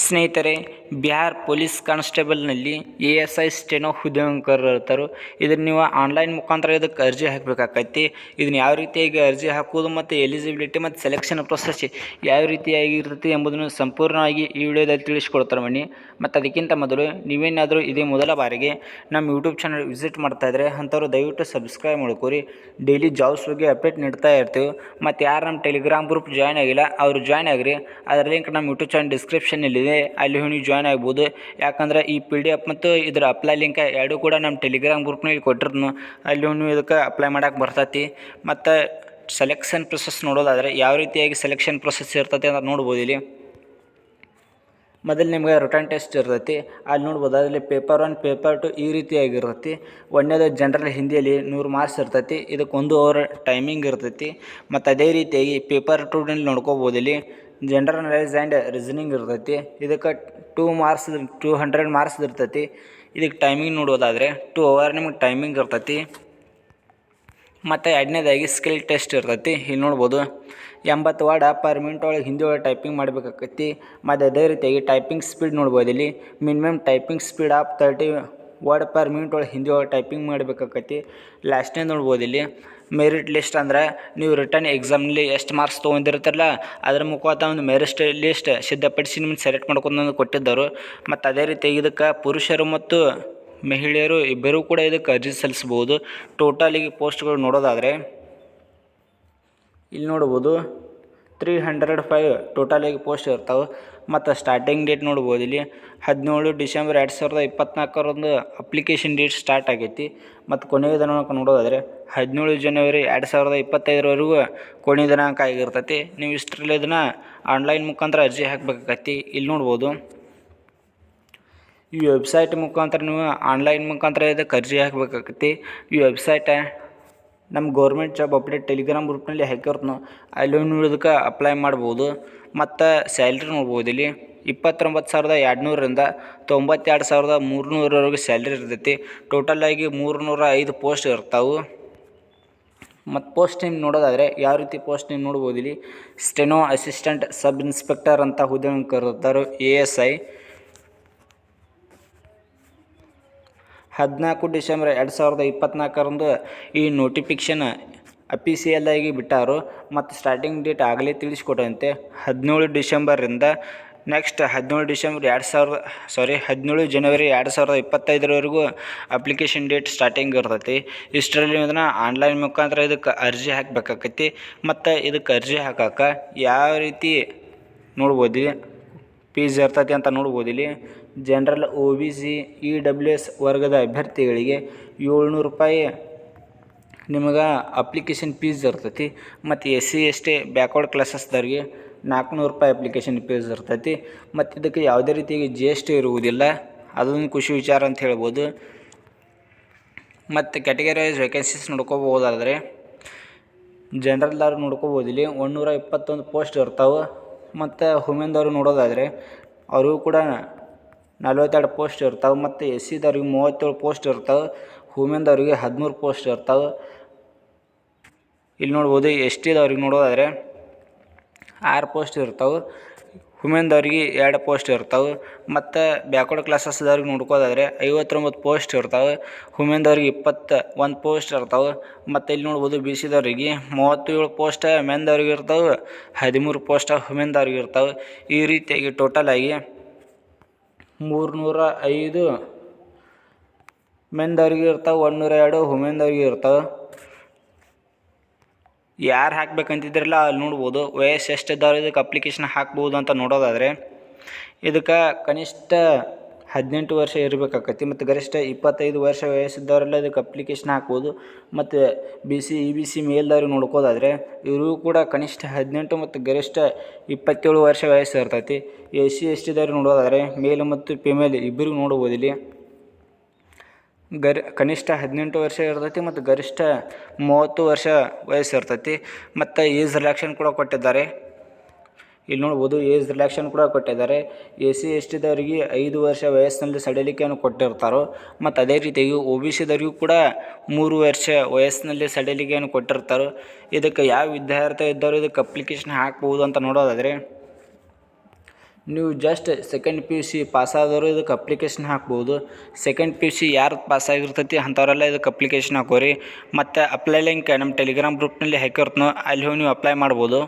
ಸ್ನೇಹಿತರೆ, Bihar police ಕಾನ್ಸ್ಟೇಬಲ್ನಲ್ಲಿ ASI steno ಹುದ್ದೆಕರರು. ಇದನ್ನು ನೀವು ಆನ್ಲೈನ್ ಮುಖಾಂತರ ಇದಕ್ಕೆ ಅರ್ಜಿ ಹಾಕಬೇಕಾಗೈತಿ. ಇದನ್ನು ಯಾವ ರೀತಿಯಾಗಿ ಅರ್ಜಿ ಹಾಕುವುದು ಮತ್ತು ಎಲಿಜಿಬಿಲಿಟಿ ಮತ್ತು ಸೆಲೆಕ್ಷನ್ ಪ್ರೊಸೆಸ್ ಯಾವ ರೀತಿಯಾಗಿರುತ್ತೆ ಎಂಬುದನ್ನು ಸಂಪೂರ್ಣವಾಗಿ ಈ ವಿಡಿಯೋದಲ್ಲಿ ತಿಳಿಸ್ಕೊಡ್ತಾರೆ ಬನ್ನಿ. ಮತ್ತು ಅದಕ್ಕಿಂತ ಮೊದಲು ನೀವೇನಾದರೂ ಇದೇ ಮೊದಲ ಬಾರಿಗೆ ನಮ್ಮ ಯೂಟ್ಯೂಬ್ ಚಾನಲ್ ವಿಸಿಟ್ ಮಾಡ್ತಾಯಿದ್ರೆ ಅಂಥವ್ರು ದಯವಿಟ್ಟು ಸಬ್ಸ್ಕ್ರೈಬ್ ಮಾಡ್ಕೊರಿ. ಡೈಲಿ ಜಾಬ್ಸ್ ಬಗ್ಗೆ ಅಪ್ಡೇಟ್ ನೀಡ್ತಾ ಇರ್ತೀವಿ. ಮತ್ತು ಯಾರು ನಮ್ಮ ಟೆಲಿಗ್ರಾಮ್ ಗ್ರೂಪ್ ಜಾಯ್ನ್ ಆಗಿಲ್ಲ ಅವರು ಜಾಯ್ನ್ ಆಗಿರಿ. ಅದರ ಲಿಂಕ್ ನಮ್ಮ ಯೂಟ್ಯೂಬ್ ಚಾನಲ್ ಡಿಸ್ಕ್ರಿಪ್ಷನಲ್ಲಿ ಅಲ್ಲಿ ನೀವು ಜಾಯ್ನ್ ಆಗ್ಬೋದು. ಯಾಕಂದರೆ ಈ PDF ಮತ್ತು ಇದರ ಅಪ್ಲೈ ಲಿಂಕ್ ಎರಡೂ ಕೂಡ ನಮ್ಮ ಟೆಲಿಗ್ರಾಮ್ ಗ್ರೂಪ್ನಲ್ಲಿ ಕೊಟ್ಟಿರ್ತೀನಿ. ಅಲ್ಲಿ ನೀವು ಇದಕ್ಕೆ ಅಪ್ಲೈ ಮಾಡೋಕ್ಕೆ ಬರ್ತೈತಿ. ಮತ್ತು ಸೆಲೆಕ್ಷನ್ ಪ್ರೊಸೆಸ್ ನೋಡೋದಾದರೆ ಯಾವ ರೀತಿಯಾಗಿ ಸೆಲೆಕ್ಷನ್ ಪ್ರೊಸೆಸ್ ಇರ್ತೈತಿ ಅಂತ ನೋಡ್ಬೋದು. ಇಲ್ಲಿ ಮೊದಲು ನಿಮಗೆ ರಿಟರ್ನ್ ಟೆಸ್ಟ್ ಇರ್ತೈತಿ, ಅಲ್ಲಿ ನೋಡ್ಬೋದು. ಅದರಲ್ಲಿ ಪೇಪರ್ 1 ಪೇಪರ್ 2 ಈ ರೀತಿಯಾಗಿರ್ತೈತಿ. ಒಂದನೇದು ಜನರಲ್ ಹಿಂದಿಯಲ್ಲಿ 100 ಮಾರ್ಕ್ಸ್ ಇರ್ತೈತಿ. ಇದಕ್ಕೆ 1 ಅವರ್ ಟೈಮಿಂಗ್ ಇರ್ತೈತಿ. ಮತ್ತು ಅದೇ ರೀತಿಯಾಗಿ ಪೇಪರ್ 2ನಲ್ಲಿ ನೋಡ್ಕೋಬೋದು. ಇಲ್ಲಿ ಜನರಲ್ ನಾಲೆಜ್ ಆ್ಯಂಡ್ ರೀಸನಿಂಗ್ ಇರ್ತೈತಿ. ಇದಕ್ಕೆ 200 ಮಾರ್ಕ್ಸ್ ಇರ್ತೈತಿ. ಇದಕ್ಕೆ ಟೈಮಿಂಗ್ ನೋಡೋದಾದರೆ 2 ಅವರ್ ನಿಮಗೆ ಟೈಮಿಂಗ್ ಇರ್ತೈತಿ. ಮತ್ತು ಎರಡನೇದಾಗಿ ಸ್ಕಿಲ್ ಟೆಸ್ಟ್ ಇರ್ತೈತಿ. ಇಲ್ಲಿ ನೋಡ್ಬೋದು 80 ವರ್ಡ್ ಪರ್ ಮಿನಿಟ್ ಒಳಗೆ ಹಿಂದಿ ಒಳಗೆ ಟೈಪಿಂಗ್ ಮಾಡಬೇಕಾಗೈತಿ. ಮತ್ತು ಅದೇ ರೀತಿಯಾಗಿ ಟೈಪಿಂಗ್ ಸ್ಪೀಡ್ ನೋಡ್ಬೋದು. ಇಲ್ಲಿ minimum typing speed 30 word per minute ಒಳಗೆ ಹಿಂದಿ ಒಳಗೆ ಟೈಪಿಂಗ್ ಮಾಡಬೇಕಾಗೈತಿ. ಲಾಸ್ಟ್ನೇ ನೋಡ್ಬೋದು. ಇಲ್ಲಿ ಮೆರಿಟ್ ಲಿಸ್ಟ್ ಅಂದರೆ ನೀವು ರಿಟರ್ನ್ ಎಕ್ಸಾಮ್ನಲ್ಲಿ ಎಷ್ಟು ಮಾರ್ಕ್ಸ್ ತೊಗೊಂಡಿರ್ತಾರಲ್ಲ ಅದ್ರ ಮುಖಾಂತರ ಒಂದು ಮೆರಿಟ್ ಲಿಸ್ಟ್ ಸಿದ್ಧಪಡಿಸಿ ನಿಮ್ಗೆ ಸೆಲೆಕ್ಟ್ ಮಾಡ್ಕೊಂಡು ಕೊಟ್ಟಿದ್ದರು. ಮತ್ತು ಅದೇ ರೀತಿಯಾಗಿ ಇದಕ್ಕೆ ಪುರುಷರು ಮತ್ತು ಮಹಿಳೆಯರು ಇಬ್ಬರೂ ಕೂಡ ಇದಕ್ಕೆ ಅರ್ಜಿ ಸಲ್ಲಿಸ್ಬೋದು. ಟೋಟಲಿಗೆ ಪೋಸ್ಟ್ಗಳು ನೋಡೋದಾದರೆ ಇಲ್ಲಿ ನೋಡ್ಬೋದು 305 ಟೋಟಲಾಗಿ ಪೋಸ್ಟ್ ಇರ್ತಾವೆ. ಮತ್ತು ಸ್ಟಾರ್ಟಿಂಗ್ ಡೇಟ್ ನೋಡ್ಬೋದು. ಇಲ್ಲಿ 17 ಡಿಸೆಂಬರ್ 2024 ಅಪ್ಲಿಕೇಶನ್ ಡೇಟ್ ಸ್ಟಾರ್ಟ್ ಆಗೈತಿ. ಮತ್ತು ಕೊನೆಯ ದಿನಾಂಕ ನೋಡೋದಾದರೆ 17 ಜನವರಿ 2025 ಕೊನೆಯ ದಿನಾಂಕ ಆಗಿರ್ತೈತಿ. ನೀವು ಇಷ್ಟರಲ್ಲಿ ಇದನ್ನು ಆನ್ಲೈನ್ ಮುಖಾಂತರ ಅರ್ಜಿ ಹಾಕಬೇಕಾಗೈತಿ. ಇಲ್ಲಿ ನೋಡ್ಬೋದು ಈ ವೆಬ್ಸೈಟ್ ಮುಖಾಂತರ ನೀವು ಆನ್ಲೈನ್ ಮುಖಾಂತರ ಇದಕ್ಕೆ ಅರ್ಜಿ ಹಾಕಬೇಕಾಗೈತಿ. ಈ ವೆಬ್ಸೈಟ್ ನಮ್ಮ ಗೌರ್ಮೆಂಟ್ ಜಾಬ್ ಅಪ್ಡೇಟ್ ಟೆಲಿಗ್ರಾಮ್ ಗ್ರೂಪ್ನಲ್ಲಿ ಹಾಕಿರ್ತೀವಿ. ಅಲ್ಲಿ ನೀವು ಇದಕ್ಕೆ ಅಪ್ಲೈ ಮಾಡ್ಬೋದು. ಮತ್ತು ಸ್ಯಾಲ್ರಿ ನೋಡ್ಬೋದು. ಇಲ್ಲಿ 29,200ರಿಂದ 92,300ವರೆಗೆ ಸ್ಯಾಲ್ರಿ ಇರ್ತೈತಿ. ಟೋಟಲಾಗಿ 305 ಪೋಸ್ಟ್ ಇರ್ತಾವೆ. ಮತ್ತು ಪೋಸ್ಟ್ ನೇಮ್ ನೋಡೋದಾದರೆ ಯಾವ ರೀತಿ ಪೋಸ್ಟ್ ನೇಮ್ ನೋಡ್ಬೋದು. ಇಲ್ಲಿ ಸ್ಟೆನೋ ಅಸಿಸ್ಟೆಂಟ್ ಸಬ್ ಇನ್ಸ್ಪೆಕ್ಟರ್ ಅಂತ ಹುದ್ದೆಯನ್ನು ಕರೆಯುತ್ತಾರೆ. ASI 14 ಡಿಸೆಂಬರ್ 2024 ಈ ನೋಟಿಫಿಕೇಷನ್ ಅಫಿಸಿಯಲ್ ಆಗಿ ಬಿಟ್ಟಾರು. ಮತ್ತು ಸ್ಟಾರ್ಟಿಂಗ್ ಡೇಟ್ ಆಗಲೇ ತಿಳಿಸ್ಕೊಟ್ಟಂತೆ 17 ಡಿಸೆಂಬರಿಂದ ನೆಕ್ಸ್ಟ್ 17 ಜನವರಿ 2025 ಅಪ್ಲಿಕೇಶನ್ ಡೇಟ್ ಸ್ಟಾರ್ಟಿಂಗ್ ಇರ್ತೈತಿ. ಇಷ್ಟರಲ್ಲಿ ಇದನ್ನು ಆನ್ಲೈನ್ ಮುಖಾಂತರ ಇದಕ್ಕೆ ಅರ್ಜಿ ಹಾಕಬೇಕಾಗೈತಿ. ಮತ್ತು ಇದಕ್ಕೆ ಅರ್ಜಿ ಹಾಕೋಕೆ ಯಾವ ರೀತಿ ನೋಡ್ಬೋದು ಫೀಸ್ ಇರ್ತೈತಿ ಅಂತ ನೋಡ್ಬೋದು. ಇಲ್ಲಿ ಜನರಲ್ OBC EWS ವರ್ಗದ ಅಭ್ಯರ್ಥಿಗಳಿಗೆ 700 ರೂಪಾಯಿ ನಿಮಗೆ ಅಪ್ಲಿಕೇಶನ್ ಫೀಸ್ ಇರ್ತೈತಿ. ಮತ್ತು SC ST ಬ್ಯಾಕ್ವರ್ಡ್ ಕ್ಲಾಸಸ್ದವ್ರಿಗೆ 400 ರೂಪಾಯಿ ಅಪ್ಲಿಕೇಶನ್ ಫೀಸ್ ಇರ್ತೈತಿ. ಮತ್ತು ಇದಕ್ಕೆ ಯಾವುದೇ ರೀತಿಯಾಗಿ GST ಇರುವುದಿಲ್ಲ. ಅದೊಂದು ಖುಷಿ ವಿಚಾರ ಅಂತ ಹೇಳ್ಬೋದು. ಮತ್ತು ಕ್ಯಾಟಗರಿ ವೈಸ್ ವೇಕೆನ್ಸೀಸ್ ನೋಡ್ಕೋಬೋದಾದರೆ ಜನರಲ್ದವ್ರು ನೋಡ್ಕೋಬೋದು. ಇಲ್ಲಿ 121 ಪೋಸ್ಟ್ ಇರ್ತಾವೆ. ಮತ್ತು ವುಮೆನ್ದವ್ರು ನೋಡೋದಾದರೆ ಅವ್ರಿಗೂ ಕೂಡ 42 ಪೋಸ್ಟ್ ಇರ್ತಾವೆ. ಮತ್ತು SCದವ್ರಿಗೆ 37 ಪೋಸ್ಟ್ ಇರ್ತಾವೆ. ವುಮೆನ್ದವ್ರಿಗೆ 13 ಪೋಸ್ಟ್ ಇರ್ತಾವೆ. ಇಲ್ಲಿ ನೋಡ್ಬೋದು STದವ್ರಿಗೆ ನೋಡೋದಾದರೆ 6 ಪೋಸ್ಟ್ ಇರ್ತಾವೆ. ವುಮೆನ್ದವ್ರಿಗೆ 2 ಪೋಸ್ಟ್ ಇರ್ತಾವೆ. ಮತ್ತು ಬ್ಯಾಕ್ವರ್ಡ್ ಕ್ಲಾಸಸ್ದವ್ರಿಗೆ ನೋಡ್ಕೋದಾದರೆ 59 ಪೋಸ್ಟ್ ಇರ್ತಾವೆ. ವುಮೆನ್ದವ್ರಿಗೆ 21 ಪೋಸ್ಟ್ ಇರ್ತಾವೆ. ಮತ್ತು ಇಲ್ಲಿ ನೋಡ್ಬೋದು BCದವ್ರಿಗೆ 37 ಪೋಸ್ಟ್ ಮೆನ್ದವ್ರಿಗೆ ಇರ್ತಾವೆ. 13 ಪೋಸ್ಟ್ ವುಮೆನ್ದವ್ರಿಗೆ ಇರ್ತಾವೆ. ಈ ರೀತಿಯಾಗಿ ಟೋಟಲಾಗಿ 305 ಮೆನ್ದವ್ರಿಗೆ ಇರ್ತಾವೆ, 102 ವುಮೆನ್ದವ್ರಿಗೆ ಇರ್ತಾವೆ. ಯಾರು ಹಾಕ್ಬೇಕಂತಿದ್ರಲ್ಲ ಅಲ್ಲಿ ನೋಡ್ಬೋದು ವಯಸ್ಸು ಎಷ್ಟಿದ್ದವ್ರು ಇದಕ್ಕೆ ಅಪ್ಲಿಕೇಶನ್ ಹಾಕ್ಬೋದು ಅಂತ ನೋಡೋದಾದರೆ ಇದಕ್ಕೆ ಕನಿಷ್ಠ 18 ವರ್ಷ ಇರಬೇಕಾಗೈತಿ. ಮತ್ತು ಗರಿಷ್ಠ 25 ವರ್ಷ ವಯಸ್ಸಿದ್ದವರೆಲ್ಲ ಇದಕ್ಕೆ ಅಪ್ಲಿಕೇಶನ್ ಹಾಕ್ಬೋದು. ಮತ್ತು BC EBC ಮೇಲ್ದವ್ರಿಗೆ ನೋಡ್ಕೋದಾದರೆ ಇವರು ಕೂಡ ಕನಿಷ್ಠ 18 ಮತ್ತು ಗರಿಷ್ಠ 27 ವರ್ಷ ವಯಸ್ಸು ಇರ್ತೈತಿ. SC STದವ್ರಿಗೆ ನೋಡೋದಾದರೆ ಮೇಲ್ ಮತ್ತು ಫಿಮೇಲ್ ಇಬ್ಬರಿಗೂ ನೋಡ್ಬೋದು. ಇಲ್ಲಿ ಕನಿಷ್ಠ 18 ವರ್ಷ ಇರ್ತೈತಿ ಮತ್ತು ಗರಿಷ್ಠ 30 ವರ್ಷ ವಯಸ್ಸು ಇರ್ತೈತಿ. ಮತ್ತು ಏಜ್ ರಿಲ್ಯಾಕ್ಷನ್ ಕೂಡ ಕೊಟ್ಟಿದ್ದಾರೆ. ಇಲ್ಲಿ ನೋಡ್ಬೋದು ಏಜ್ ರಿಲ್ಯಾಕ್ಷನ್ ಕೂಡ ಕೊಟ್ಟಿದ್ದಾರೆ. SC STದವರಿಗೆ 5 ವರ್ಷ ವಯಸ್ಸಿನಲ್ಲಿ ಸಡಿಲಿಕೆಯನ್ನು ಕೊಟ್ಟಿರ್ತಾರೋ. ಮತ್ತು ಅದೇ ರೀತಿಯಾಗಿ OBCದವರಿಗೂ ಕೂಡ 3 ವರ್ಷ ವಯಸ್ಸಿನಲ್ಲಿ ಸಡಿಲಿಕೆಯನ್ನು ಕೊಟ್ಟಿರ್ತಾರೋ. ಇದಕ್ಕೆ ಯಾವ ವಿದ್ಯಾರ್ಥಿ ಇದ್ದವರು ಇದಕ್ಕೆ ಅಪ್ಲಿಕೇಶನ್ ಹಾಕ್ಬೋದು ಅಂತ ನೋಡೋದಾದರೆ ನೀವು just second P U C ಪಾಸಾದವರು ಇದಕ್ಕೆ ಅಪ್ಲಿಕೇಶನ್ ಹಾಕ್ಬೋದು. ಸೆಕೆಂಡ್ ಪಿ ಯು ಸಿ ಯಾರು ಪಾಸಾಗಿರ್ತೈತಿ ಅಂಥವರೆಲ್ಲ ಇದಕ್ಕೆ ಅಪ್ಲಿಕೇಶನ್ ಹಾಕೋರಿ. ಮತ್ತು ಅಪ್ಲೈ ಲಿಂಕ್ ನಮ್ಮ ಟೆಲಿಗ್ರಾಮ್ ಗ್ರೂಪ್ನಲ್ಲಿ ಹಾಕಿರ್ತನೋ ಅಲ್ಲಿ ಹೋಗಿ ನೀವು ಅಪ್ಲೈ ಮಾಡ್ಬೋದು.